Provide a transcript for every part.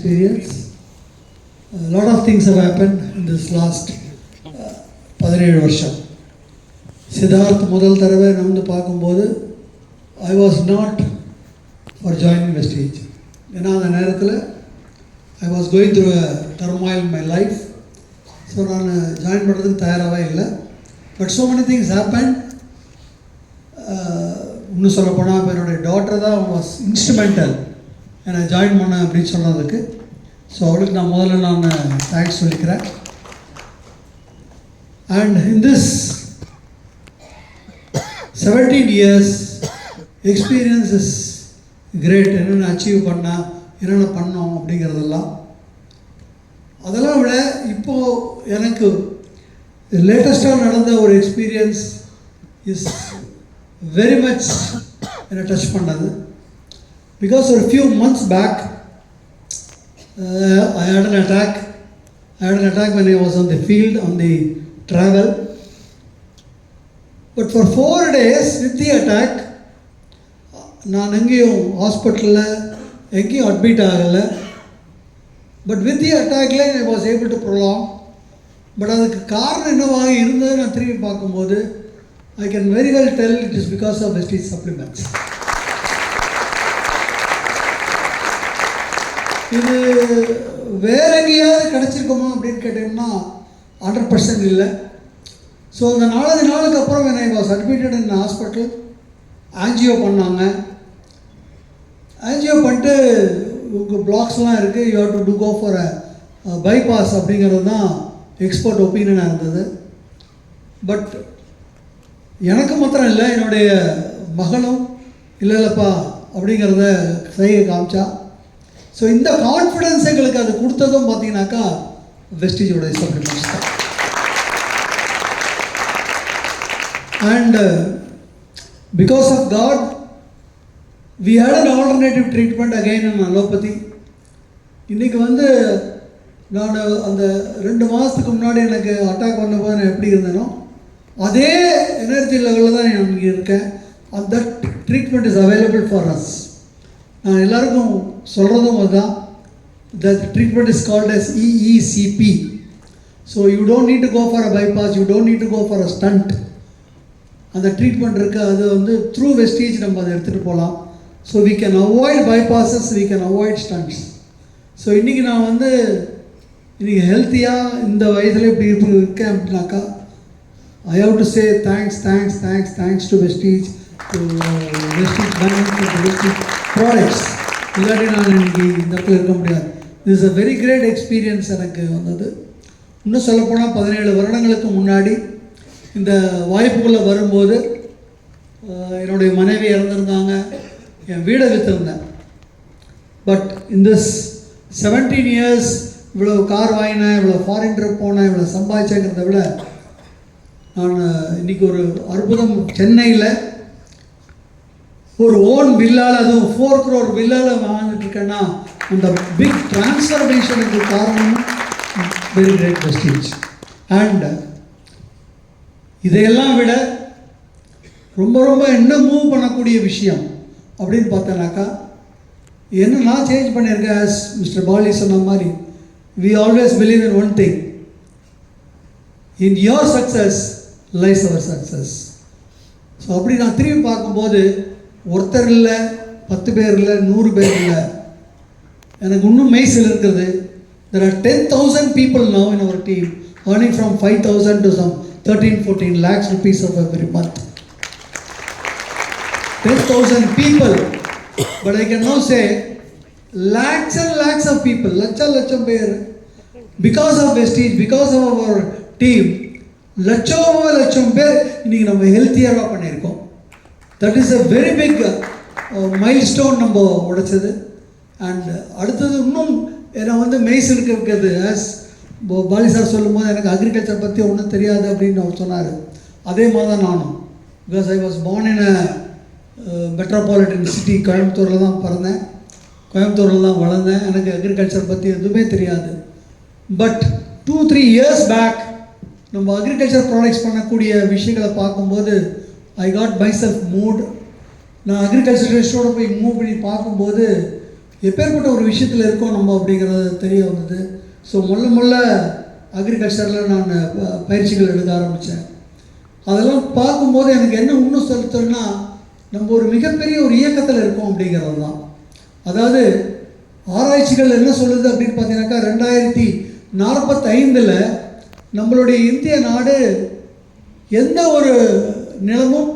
experience. A lot of things have happened in this last 17 வருஷம். சித்தார்த் முதல் தடவை நான் வந்து பார்க்கும்போது I was not for joining Vestige. ஏன்னா அந்த நேரத்தில் I was going through a turmoil in my life. So நான் ஜாயின் பண்ணுறதுக்கு தயாராகவே இல்லை. But so many things happened. இன்னும் சொல்லப்போனால் இப்போ என்னுடைய டாட்டர் தான் வாஸ் இன்ஸ்ட்ருமெண்டல் என்னை ஜாயின் பண்ண அப்படின்னு சொன்னதுக்கு. ஸோ அவளுக்கு நான் முதல்ல தேங்க்ஸ் சொல்லிக்கிறேன். And in this 17 years experience is great. என்னென்ன அச்சீவ் பண்ணால் என்னென்ன பண்ணோம் அப்படிங்கிறதெல்லாம் அதெல்லாம் விட இப்போது எனக்கு லேட்டஸ்ட்டாக நடந்த ஒரு எக்ஸ்பீரியன்ஸ் இஸ் வெரி மச் என்னை டச் பண்ணது. பிகாஸ் ஒரு few months back I had an attack when I was on the field, on the travel. But for 4 days with the attack, நான் எங்கேயும் ஹாஸ்பிட்டலில் எங்கேயும் அட்மிட் ஆகலை. பட் வித் தி அட்டாக்ல I was able to prolong. But அதுக்கு காரணம் என்னவாக இருந்தது நான் திரும்பி பார்க்கும்போது I can very well tell it is because of Vestige supplements. இது வேற எங்கேயாவது கிடச்சிருக்கோமா அப்படின்னு கேட்டோம்னா 100% இல்லை. ஸோ அந்த 4 நாளுக்கு அப்புறம் when I was admitted in the hospital, angio பண்ணாங்க. ஆன்ஜியோ பண்ணிட்டு உங்கள் பிளாக்ஸ்லாம் இருக்குது, you have to go for a bypass அப்படிங்கிறது தான் எக்ஸ்பர்ட் ஒப்பீனியனாக இருந்தது. பட் எனக்கு மாத்திரம் இல்லை, என்னுடைய மகளும் இல்லைப்பா அப்படிங்கிறத செய்ய காமிச்சா. ஸோ இந்த கான்ஃபிடென்ஸ் எங்களுக்கு அது கொடுத்ததும் பார்த்தீங்கன்னாக்கா வெஸ்டீஜோட சப்ளிமெண்ட்ஸ் தான். And because of God we had an alternative treatment again in allopathy. இன்றைக்கி வந்து நான் அந்த 2 மாதத்துக்கு முன்னாடி எனக்கு அட்டாக் வந்தபோது நான் எப்படி இருந்தேனோ அதே எனர்ஜி லெவலில் தான் நான் இங்கே இருக்கேன். அந்த treatment is available for us. நான் எல்லாருக்கும் சொல்கிறதும் அதுதான். The treatment is called as EECP. So you don't need to go for a bypass, you don't need to go for a stent. அந்த ட்ரீட்மெண்ட் இருக்குது. அது வந்து த்ரூ வெஸ்டீஜ் நம்ம அதை எடுத்துகிட்டு போகலாம். So we can avoid bypasses, we can avoid stunts. ஸோ இன்றைக்கி நான் வந்து இன்றைக்கி ஹெல்த்தியாக இந்த வயதில் இப்படி இருக்கேன் அப்படின்னாக்கா I have to say thanks to Vestige, to Vestige management, to Vestige products. இல்லாட்டி நான் இன்றைக்கி இந்த இடத்துல இருக்க முடியாது. this is a very great experience எனக்கு வந்தது. இன்னும் சொல்லப்போனால் 17 வருடங்களுக்கு முன்னாடி இந்த வாய்ப்புக்குள்ளே வரும்போது என்னுடைய மனைவி இறந்துருந்தாங்க, என் வீடை விற்றுருந்தேன். பட் இந்த 17 years இவ்வளோ கார் வாங்கினேன், இவ்வளோ ஃபாரின் ட்ரிப் போனேன், இவ்வளோ சம்பாதிச்சேங்கிறத விட நான் இன்றைக்கி ஒரு அற்புதம் சென்னையில் ஒரு ஓன் வில்லால், அதுவும் 4 crore வில்லால் வாங்கிட்டுருக்கேன்னா அந்த பிக் டிரான்ஸ்ஃபர்மேஷனுக்கு காரணம் வெரி கிரேட் வெஸ்டீஜ். அண்ட் இதையெல்லாம் விட ரொம்ப என்ன மூவ் பண்ணக்கூடிய விஷயம் அப்படின்னு பார்த்தேனாக்கா என்ன நான் சேஞ்ச் பண்ணியிருக்கேன். ஆஸ் மிஸ்டர் பாலி சொன்ன மாதிரி we always believe in one thing, in your success lies our success. So அப்படி நான் திரும்பி பார்க்கும்போது ஒருத்தர் இல்லை, 10 பேர் இல்லை, 100 பேர் இல்லை, எனக்கு இன்னும் மெய்சில் இருக்கிறது. there are 10,000 people now in our team earning from 5,000 to some 13-14 lakhs rupees of every month. 10,000 people. But I can now say lakhs and lakhs of people, லட்சம் பேர், because of Vestige, because of our team, லட்சம் பேர் இன்னைக்கு நம்ம ஹெல்த்தியாக பண்ணியிருக்கோம். That is a very big milestone நம்ம உடைச்சது. And அடுத்தது இன்னும் என்னை வந்து மெய்சில் இருக்கிறது. ஆஸ் பாலி சார் சொல்லும்போது எனக்கு அக்ரிகல்ச்சர் பற்றி ஒன்றும் தெரியாது அப்படின்னு அவர் சொன்னார். அதே மாதிரி தான் நானும். Because I was born in a metropolitan city, கோயம்புத்தூரில் தான் பிறந்தேன், கோயம்புத்தூரில் தான் வளர்ந்தேன். எனக்கு அக்ரிகல்ச்சர் பற்றி எதுவுமே தெரியாது. பட் 2-3 years பேக் நம்ம அக்ரிகல்ச்சர் ப்ராடக்ட்ஸ் பண்ணக்கூடிய விஷயங்களை பார்க்கும்போது I got my self mood. நான் அக்ரிகல்ச்சரிஸ்டோடு போய் மூவ் பண்ணி பார்க்கும்போது எப்பேற்பட்ட ஒரு விஷயத்தில் இருக்கோம் நம்ம அப்படிங்கிறது தெரிய வந்தது. ஸோ முதல்ல அக்ரிகல்ச்சரில் நான் பயிற்சிகள் எடுக்க ஆரம்பித்தேன். அதெல்லாம் பார்க்கும்போது எனக்கு என்ன இன்னும் சொல்லித்தோன்னா, நம்ம ஒரு மிகப்பெரிய ஒரு இயக்கத்தில் இருக்கோம் அப்படிங்கிறது தான். அதாவது ஆராய்ச்சிகள் என்ன சொல்லுது அப்படின்னு பார்த்தீங்கன்னாக்கா, 2045 நம்மளுடைய இந்திய நாடு எந்த ஒரு நிலமும்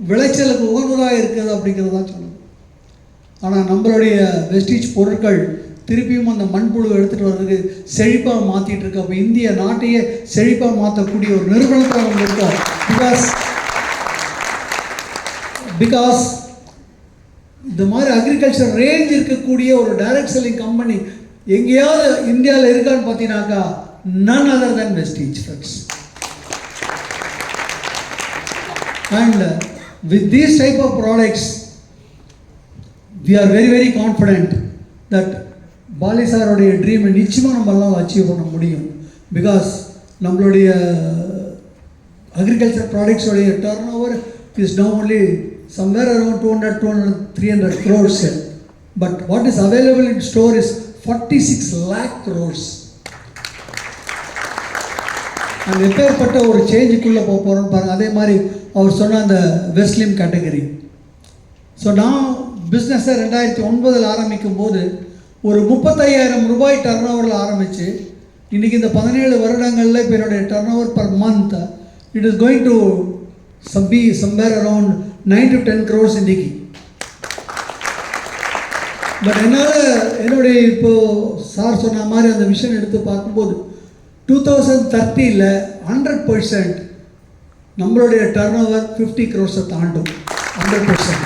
விளைச்சலுக்கு உகந்ததாக இருக்குது அப்படிங்கிறது தான் சொல்லுது. ஆனால் நம்மளுடைய வெஸ்டீஜ் பொருட்கள் திருப்பியும் அந்த மண்புழு எடுத்துகிட்டு வர்றதுக்கு செழிப்பாக மாற்றிட்டு இருக்கு. அப்போ இந்திய நாட்டையே செழிப்பாக மாற்றக்கூடிய ஒரு நிறுவனத்தில் நம்ம இருக்கோம். பிகாஸ் இந்த மாதிரி அக்ரிகல்ச்சர் ரேஞ்ச் இருக்கக்கூடிய ஒரு டைரக்ட் செல்லிங் கம்பெனி எங்கேயாவது இந்தியாவில் இருக்கான்னு பார்த்தீங்கன்னாக்கா, none other than Vestige, friends. And with these type of products, we are very very confident that Pali சாரோடைய ட்ரீமை நிச்சயமாக நம்மளால் அச்சீவ் பண்ண முடியும். பிகாஸ் நம்மளுடைய அக்ரிகல்ச்சர் ப்ராடக்ட்ஸோடைய turn over is now only somewhere around 200-300 crores. But what is available in store is 46 lakh crores. அந்த எப்பேற்பட்ட ஒரு சேஞ்சுக்குள்ளே போகிறோன்னு பாருங்கள். அதே மாதிரி அவர் சொன்ன அந்த வெஸ்லிம் கேட்டகரி. ஸோ நான் பிஸ்னஸை 2009 ஆரம்பிக்கும் போது ஒரு 35,000 ரூபாய் டர்ன் ஓவரில் ஆரம்பித்து இன்றைக்கி இந்த 17 வருடங்களில் இப்போ என்னுடைய turn over per month it is going to be somewhere around 9 to 10 crores இன்றைக்கி. பட் என்னால் என்னுடைய இப்போது சார் சொன்ன மாதிரி அந்த விஷயம் எடுத்து பார்க்கும்போது 2030 100% நம்மளுடைய டர்ன் ஓவர் 50 crores தாண்டும். 100%.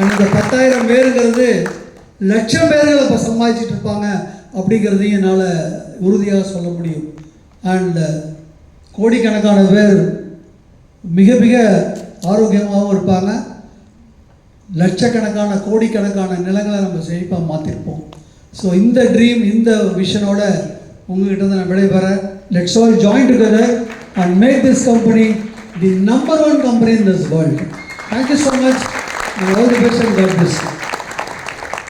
அந்த 10,000 பேருங்கிறது லட்சம் பேர்கள் இப்போ சம்பாதிச்சிட்டு இருப்பாங்க அப்படிங்கிறதையும் என்னால் உறுதியாக சொல்ல முடியும். அண்ட் கோடிக்கணக்கான பேர் மிக மிக ஆரோக்கியமாகவும் இருப்பாங்க. லட்சக்கணக்கான கோடிக்கணக்கான நிலங்களை நம்ம செழிப்பாக மாற்றிருப்போம். ஸோ இந்த ட்ரீம், இந்த விஷனோட உங்கள்கிட்ட தான் நான் விடைபெறேன். Let's all join together and make this company the number 1 company in this world. Thank you so much and all the best and God bless you.